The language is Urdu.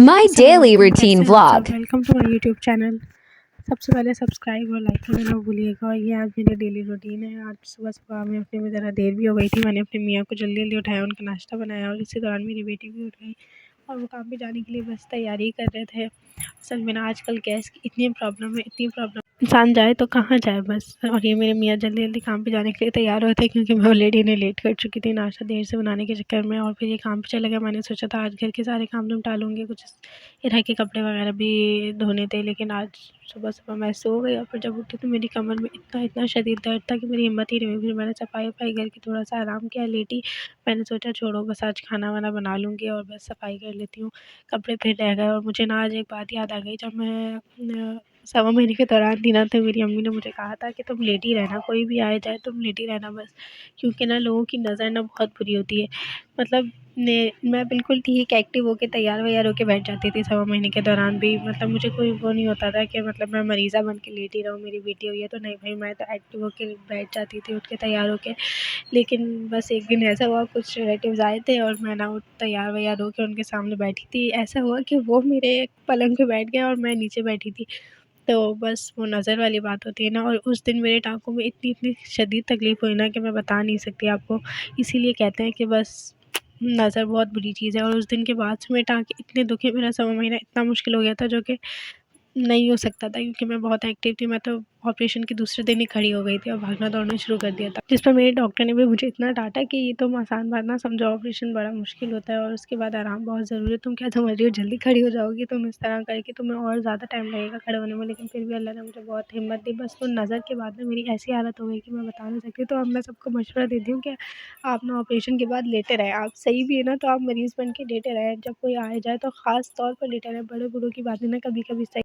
My السلام daily علیکم، routine کیسے ہیں آپ سب؟ vlog. Welcome to my YouTube channel. سب سے پہلے سبسکرائب اور لائک کرنا نہ بھولیے گا۔ اور یہ آج میری ڈیلی روٹین ہے۔ آج صبح صبح میں اٹھنے میں ذرا دیر بھی ہو گئی تھی۔ میں نے اپنے میاں کو جلدی جلدی اٹھایا، ان کا ناشتہ بنایا، اور اسی دوران میری بیٹی بھی اٹھ گئی اور وہ کام پہ جانے کے لیے بس تیاری کر رہے تھے۔ اصل میں نا آج کل گیس کی اتنی پرابلم ہے، انسان جائے تو کہاں جائے بس۔ اور یہ میرے میاں جلدی جلدی کام پہ جانے کے لیے تیار ہوتے کیونکہ میں آلریڈی انہیں لیٹ کر چکی تھی ناشتہ دیر سے بنانے کے چکر میں، اور پھر یہ کام پہ چلا گیا۔ میں نے سوچا تھا آج گھر کے سارے کام نپٹا لوں گی، کچھ ادھر کے کپڑے وغیرہ بھی دھونے تھے، لیکن آج صبح صبح میں سو گئی اور پھر جب اٹھی تو میری کمر میں اتنا شدید درد تھا کہ میری ہمت ہی نہیں ہوئی۔ پھر میں نے صفائی کر کے تھوڑا سا آرام کیا، لیٹی۔ میں نے سوچا چھوڑو بس آج کھانا وانا بنا لوں گی اور بس صفائی کر لیتی ہوں، کپڑے پھر رہ گئے۔ اور مجھے نا آج ایک بات یاد آ گئی، جب میں 1.25 مہینے کے دوران تھی نا، تو میری امی نے مجھے کہا تھا کہ تم لیٹی رہنا، کوئی بھی آئے جائے تم لیٹی رہنا بس، کیونکہ نا لوگوں کی نظر نا بہت بری ہوتی ہے۔ مطلب میں بالکل ٹھیک ایکٹیو ہو کے تیار ویار ہو کے بیٹھ جاتی تھی 1.25 مہینے کے دوران بھی، مطلب مجھے کوئی وہ نہیں ہوتا تھا کہ مطلب میں مریضہ بن کے لیٹی رہوں، میری بیٹی ہوئی ہے تو نہیں بھائی، میں تو ایکٹیو ہو کے بیٹھ جاتی تھی، اٹھ کے تیار ہو کے۔ لیکن بس ایک دن ایسا ہوا، کچھ ریلیٹیوز آئے تھے اور میں نا تیار ویار ہو کے ان کے سامنے بیٹھی تھی، ایسا ہوا کہ وہ میرے پلنگ پہ بیٹھ گئے اور میں نیچے بیٹھی تھی۔ تو بس وہ نظر والی بات ہوتی ہے نا، اور اس دن میرے ٹانکوں میں اتنی شدید تکلیف ہوئی نا کہ میں بتا نہیں سکتی آپ کو۔ اسی لیے کہتے ہیں کہ بس نظر بہت بری چیز ہے، اور اس دن کے بعد سے میرے ٹانکے اتنے دکھے، میرا 1.25 مہینہ اتنا مشکل ہو گیا تھا جو کہ نہیں ہو سکتا تھا، کیونکہ میں بہت ایکٹیو تھی۔ میں تو آپریشن کے دوسرے دن ہی کھڑی ہو گئی تھی اور بھاگنا دوڑنا شروع کر دیا تھا، جس پر میرے ڈاکٹر نے بھی مجھے اتنا ڈانٹا کہ یہ تم آسان بات نہ سمجھو، آپریشن بڑا مشکل ہوتا ہے اور اس کے بعد آرام بہت ضروری ہے، تم کیا سمجھ رہی ہو جلدی کھڑی ہو جاؤ گی، تم اس طرح کر کے تمہیں اور زیادہ ٹائم لگے گا کھڑے ہونے میں۔ لیکن پھر بھی اللہ نے مجھے بہت ہمت دی، بس وہ نظر کے بعد میں میری ایسی حالت ہو گئی کہ میں بتا نہیں سکتی۔ تو اب میں سب کو مشورہ دیتی ہوں کہ آپ نا آپریشن کے بعد لیٹے رہیں، آپ صحیح بھی ہے نا تو آپ مریض بن کے لیٹے رہیں، جب کوئی آئے جائے تو خاص طور پر لیٹے رہیں، بڑے بوڑھوں کی باتیں نا کبھی کبھی صحیح